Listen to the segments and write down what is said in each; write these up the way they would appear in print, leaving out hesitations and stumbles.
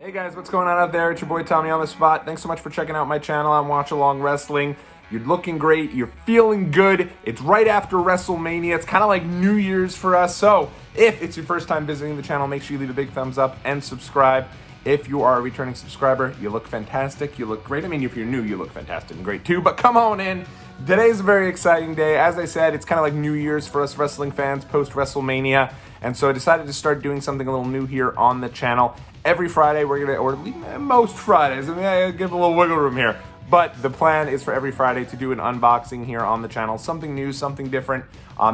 Hey guys, what's going on out there? It's your boy Tommy on the spot. Thanks so much for checking out my channel on Watchalong Wrestling. You're looking great, you're feeling good. It's right after WrestleMania. It's kind of like New Year's for us. So if it's your first time visiting the channel, make sure you leave a big thumbs up and subscribe. If you are a returning subscriber, you look fantastic, you look great. I mean, if you're new, you look fantastic and great too, but come on in. Today's a very exciting day. As I said, it's kind of like New Year's for us wrestling fans post-WrestleMania. And so I decided to start doing something a little new here on the channel. Every Friday, we're going to, or most Fridays, I mean, I give a little wiggle room here. But the plan is for every Friday to do an unboxing here on the channel. Something new, something different.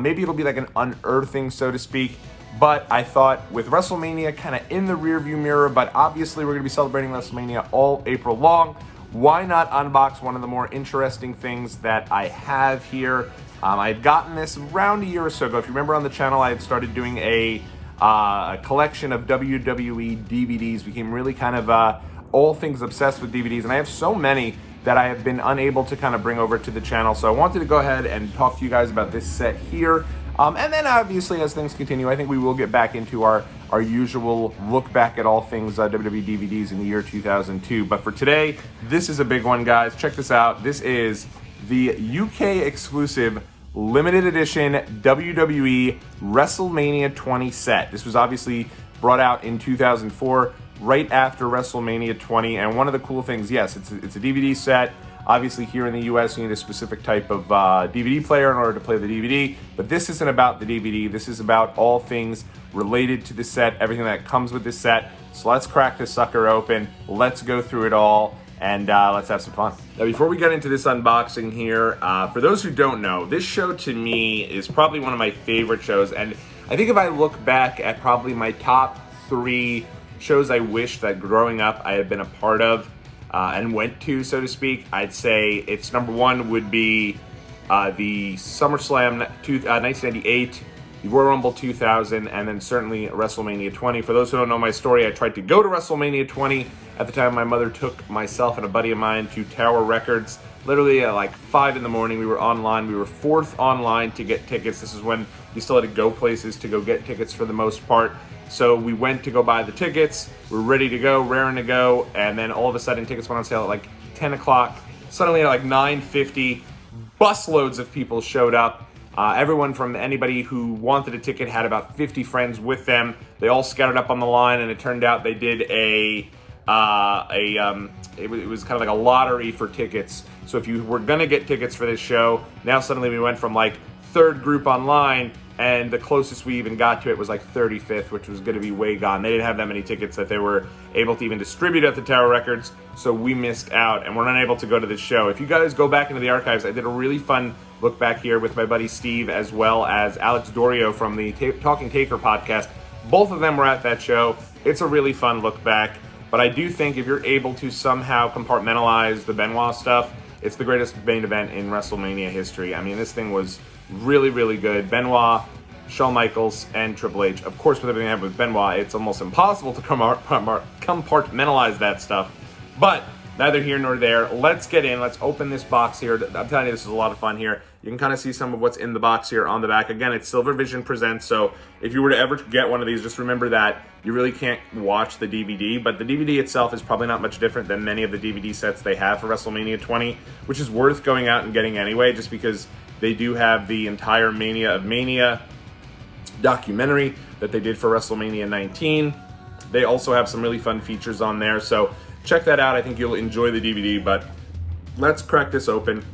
Maybe it'll be like an unearthing, so to speak. But I thought with WrestleMania kind of in the rearview mirror, but obviously we're going to be celebrating WrestleMania all April long, why not unbox one of the more interesting things that I have here? I had gotten this around a year or so ago. If you remember on the channel, I had started doing a collection of WWE DVDs, became really kind of all things obsessed with DVDs, and I have so many that I have been unable to kind of bring over to the channel. So I wanted to go ahead and talk to you guys about this set here. And then obviously as things continue, I think we will get back into our usual look back at all things WWE DVDs in the year 2002. But for today, this is a big one, guys. Check this out. This is the UK exclusive limited edition WWE Wrestlemania 20 set. This was obviously brought out in 2004, right after WrestleMania 20. And one of the cool things, yes, it's a DVD set. Obviously, here in the US, you need a specific type of DVD player in order to play the DVD. But this isn't about the DVD. This is about all things related to the set, everything that comes with this set. So let's crack this sucker open. Let's go through it all, and let's have some fun. Now, before we get into this unboxing here, for those who don't know, this show to me is probably one of my favorite shows. And I think if I look back at probably my top 3 shows I wish that growing up I had been a part of, and went to, so to speak, I'd say it's number 1 would be the SummerSlam 1998, the Royal Rumble 2000, and then certainly WrestleMania 20. For those who don't know my story, I tried to go to WrestleMania 20. At the time, my mother took myself and a buddy of mine to Tower Records. Literally at like 5 in the morning, we were online. We were 4th online to get tickets. This is when you still had to go places to go get tickets for the most part. So we went to go buy the tickets. We're ready to go, raring to go, and then all of a sudden tickets went on sale at like 10 o'clock. Suddenly at like 9:50, busloads of people showed up. Everyone from anybody who wanted a ticket had about 50 friends with them. They all scattered up on the line, and it turned out they did it was kind of like a lottery for tickets. So if you were gonna get tickets for this show, now suddenly we went from like 3rd group online, and the closest we even got to it was like 35th, which was going to be way gone. They didn't have that many tickets that they were able to even distribute at the Tower Records, so we missed out, and we're unable to go to this show. If you guys go back into the archives, I did a really fun look back here with my buddy Steve, as well as Alex Dorio from the Talking Taker podcast. Both of them were at that show. It's a really fun look back, but I do think if you're able to somehow compartmentalize the Benoit stuff, it's the greatest main event in WrestleMania history. I mean, this thing was really, really good. Benoit, Shawn Michaels, and Triple H. Of course, with everything that happened with Benoit, it's almost impossible to compartmentalize that stuff. But neither here nor there. Let's get in. Let's open this box here. I'm telling you, this is a lot of fun here. You can kind of see some of what's in the box here on the back. Again, it's Silver Vision Presents, so if you were to ever get one of these, just remember that you really can't watch the DVD, but the DVD itself is probably not much different than many of the DVD sets they have for WrestleMania 20, which is worth going out and getting anyway, just because they do have the entire Mania of Mania documentary that they did for WrestleMania 19. They also have some really fun features on there, so check that out. I think you'll enjoy the DVD, but let's crack this open.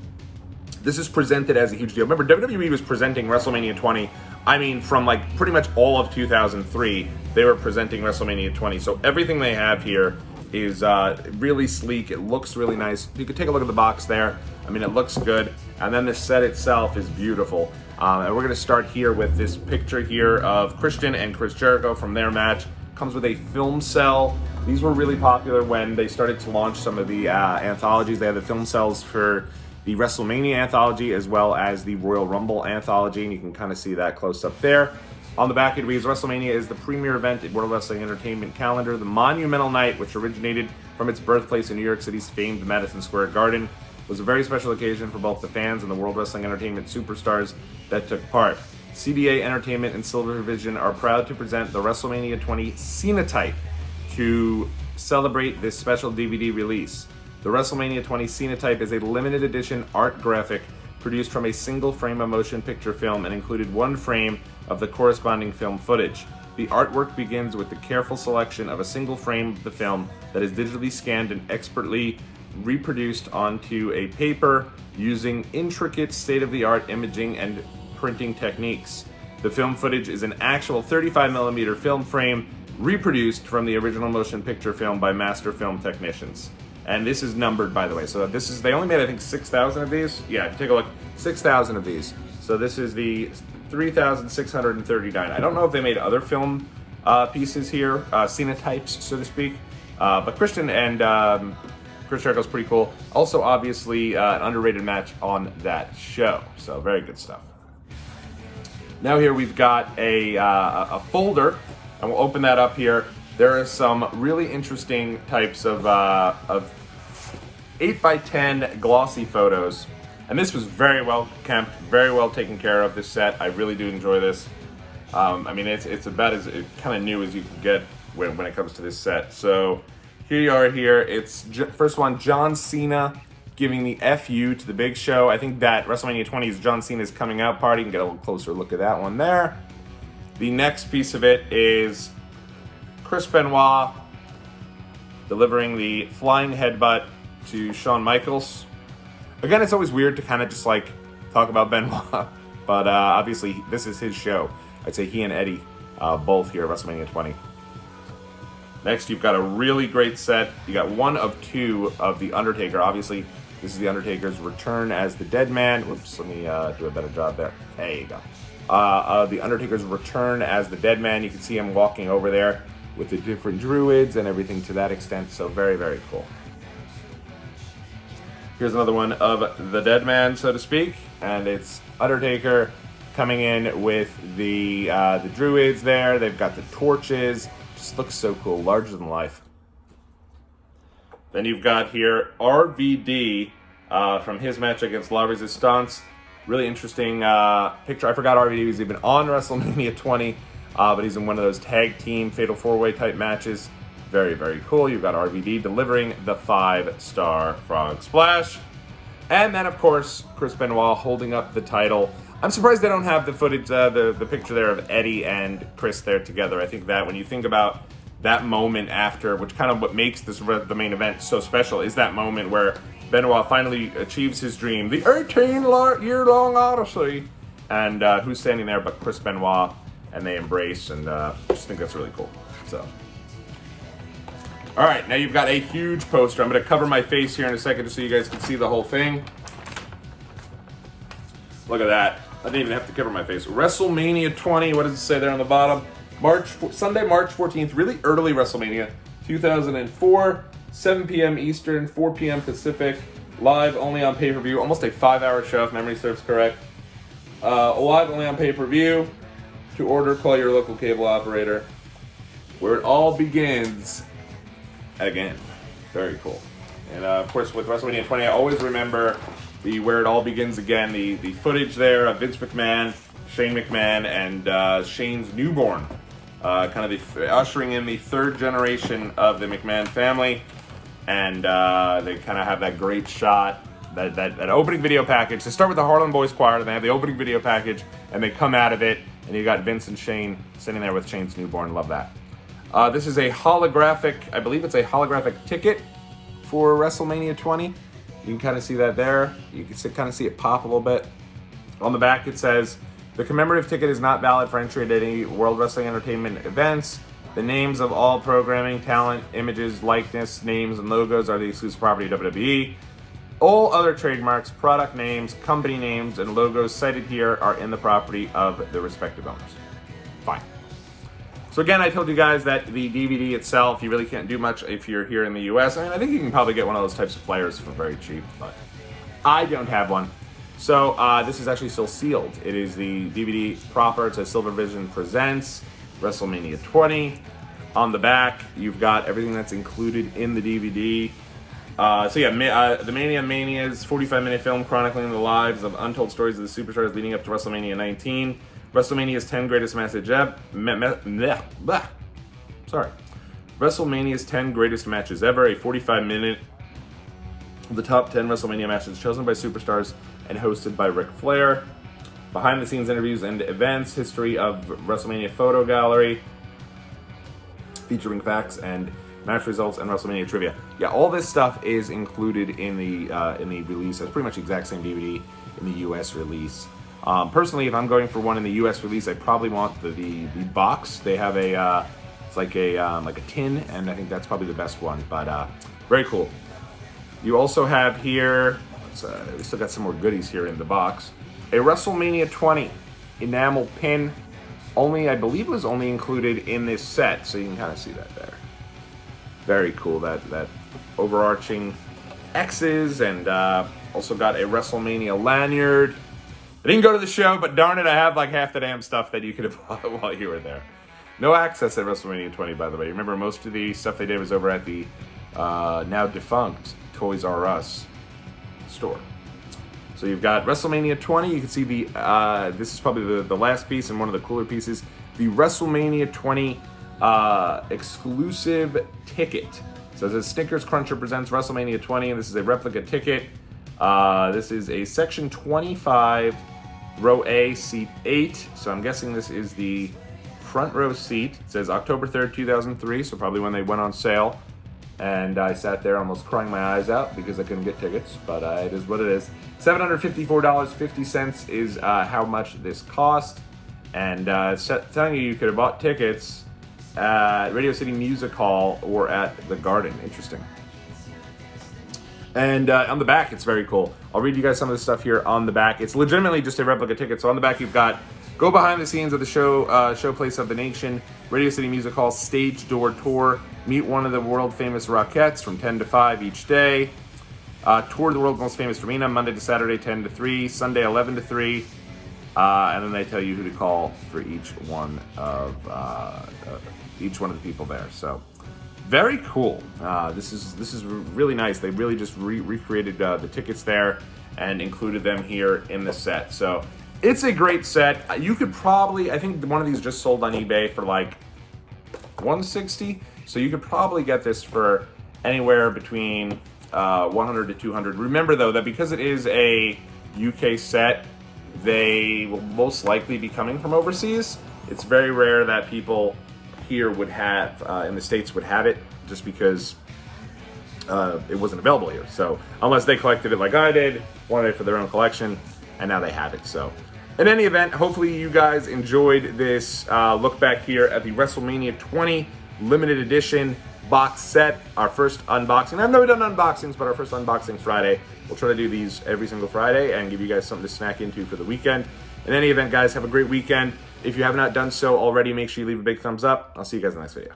This is presented as a huge deal. Remember, WWE was presenting WrestleMania 20. I mean, from like pretty much all of 2003, they were presenting WrestleMania 20. So everything they have here is really sleek. It looks really nice. You can take a look at the box there. I mean, it looks good. And then the set itself is beautiful. And we're going to start here with this picture here of Christian and Chris Jericho from their match. Comes with a film cell. These were really popular when they started to launch some of the anthologies. They had the film cells for the WrestleMania anthology as well as the Royal Rumble anthology, and you can kind of see that close up there. On the back it reads, WrestleMania is the premier event in World Wrestling Entertainment calendar, the monumental night which originated from its birthplace in New York City's famed Madison Square Garden, was a very special occasion for both the fans and the World Wrestling Entertainment superstars that took part. CBA Entertainment and Silver Vision are proud to present the WrestleMania 20 Cenotype to celebrate this special DVD release. The WrestleMania 20 Cenotype is a limited edition art graphic produced from a single frame of motion picture film and included one frame of the corresponding film footage. The artwork begins with the careful selection of a single frame of the film that is digitally scanned and expertly reproduced onto a paper using intricate state-of-the-art imaging and printing techniques. The film footage is an actual 35mm film frame reproduced from the original motion picture film by master film technicians. And this is numbered, by the way. So this is, they only made, I think, 6,000 of these. Yeah, take a look, 6,000 of these. So this is the 3,639. I don't know if they made other film pieces here, Cenotypes, so to speak. But Christian and Chris Jericho's pretty cool. Also, obviously, an underrated match on that show. So very good stuff. Now here we've got a folder, and we'll open that up here. There are some really interesting types of 8x10 glossy photos. And this was very well kept, very well taken care of, this set. I really do enjoy this. I mean, it's about as kind of new as you can get when it comes to this set. So here you are here. It's first one, John Cena giving the FU to the Big Show. I think that WrestleMania 20 is John Cena's coming out party. You can get a little closer look at that one there. The next piece of it is Chris Benoit delivering the flying headbutt to Shawn Michaels. Again, it's always weird to kind of just like talk about Benoit, but obviously this is his show. I'd say he and Eddie both here at WrestleMania 20. Next, you've got a really great set. You got one of two of The Undertaker. Obviously, this is The Undertaker's return as the Dead Man. Whoops, let me do a better job there. There you go. The Undertaker's return as the Dead Man. You can see him walking over there with the different druids and everything to that extent. So very, very cool. Here's another one of the Dead Man, so to speak, and it's Undertaker coming in with the druids there. They've got the torches. Just looks so cool, larger than life. Then you've got here RVD from his match against La Resistance. Really interesting picture. I forgot RVD was even on WrestleMania 20, but he's in one of those tag team fatal four-way type matches. Very, very cool. You've got RVD delivering the 5-star frog splash. And then, of course, Chris Benoit holding up the title. I'm surprised they don't have the footage, the picture there of Eddie and Chris there together. I think that when you think about that moment after, which kind of what makes this the main event so special, is that moment where Benoit finally achieves his dream, the 18-year-long odyssey. And who's standing there but Chris Benoit, and they embrace, and I just think that's really cool. So, all right, now you've got a huge poster. I'm going to cover my face here in a second just so you guys can see the whole thing. Look at that. I didn't even have to cover my face. WrestleMania 20, what does it say there on the bottom? Sunday, March 14th, really early WrestleMania, 2004, 7 p.m. Eastern, 4 p.m. Pacific, live only on pay-per-view, almost a 5-hour show if memory serves correct. Live only on pay-per-view. To order, call your local cable operator. Where it all begins again. Very cool. And of course, with WrestleMania 20, I always remember where it all begins again, the footage there of Vince McMahon, Shane McMahon, and Shane's newborn. Kind of ushering in the third generation of the McMahon family. And they kind of have that great shot, that opening video package. They start with the Harlem Boys Choir, and they have the opening video package, and they come out of it, and you got Vince and Shane sitting there with Shane's newborn. Love that. This is a holographic, I believe it's a holographic ticket for WrestleMania 20. You can kind of see that there. You can kind of see it pop a little bit. On the back it says, the commemorative ticket is not valid for entry into any World Wrestling Entertainment events. The names of all programming, talent, images, likeness, names, and logos are the exclusive property of WWE. All other trademarks, product names, company names, and logos cited here are in the property of the respective owners. Fine. So again, I told you guys that the DVD itself, you really can't do much if you're here in the US. I mean, I think you can probably get one of those types of players for very cheap, but I don't have one. So this is actually still sealed. It is the DVD proper. It says Silver Vision Presents WrestleMania 20. On the back, you've got everything that's included in the DVD. The Mania's 45-minute film chronicling the lives of untold stories of the superstars leading up to WrestleMania 19. WrestleMania's 10 greatest matches ever. WrestleMania's 10 greatest matches ever, a 45-minute the top 10 WrestleMania matches chosen by superstars and hosted by Ric Flair. Behind the scenes interviews and events, history of WrestleMania photo gallery, featuring facts and match results and WrestleMania trivia. Yeah, all this stuff is included in the release. It's pretty much the exact same DVD in the US release. Personally, if I'm going for one in the US release, I probably want the box. They have a it's like a tin, and I think that's probably the best one. But very cool. You also have here, we still got some more goodies here in the box. A WrestleMania 20 enamel pin. I believe was only included in this set, so you can kind of see that there. Very cool, that overarching X's, and also got a WrestleMania lanyard. I didn't go to the show, but darn it, I have like half the damn stuff that you could have bought while you were there. No access at WrestleMania 20, by the way. Remember, most of the stuff they did was over at the now defunct Toys R Us store. So you've got WrestleMania 20. You can see this is probably the last piece and one of the cooler pieces. The WrestleMania 20 exclusive ticket. So it says Snickers Cruncher presents WrestleMania 20, and this is a replica ticket. This is a section 25, row A, seat 8. So I'm guessing this is the front row seat. It says October 3rd, 2003, so probably when they went on sale. And I sat there almost crying my eyes out because I couldn't get tickets, but it is what it is. $754.50 is how much this cost. And telling you could have bought tickets at Radio City Music Hall or at the Garden. Interesting. And on the back, it's very cool. I'll read you guys some of the stuff here on the back. It's legitimately just a replica ticket. So on the back, you've got go behind the scenes of the showplace of the nation, Radio City Music Hall stage door tour, meet one of the world famous Rockettes from 10 to 5 each day, tour the world's most famous arena, Monday to Saturday, 10 to 3, Sunday, 11 to 3, and then they tell you who to call for each one of the people there. So very cool. This is really nice. They really just recreated the tickets there and included them here in the set. So it's a great set. You could probably, I think one of these just sold on eBay for like $160. So you could probably get this for anywhere between $100 to $200. Remember though that because it is a UK set, they will most likely be coming from overseas. It's very rare that people here would have, in the States would have it, just because it wasn't available here. So unless they collected it like I did, wanted it for their own collection, and now they have it. So in any event, hopefully you guys enjoyed this look back here at the WrestleMania 20 limited edition box set, our first unboxing. I've never done unboxings, but our first unboxing Friday. We'll try to do these every single Friday and give you guys something to snack into for the weekend. In any event, guys, have a great weekend. If you have not done so already, make sure you leave a big thumbs up. I'll see you guys in the next video.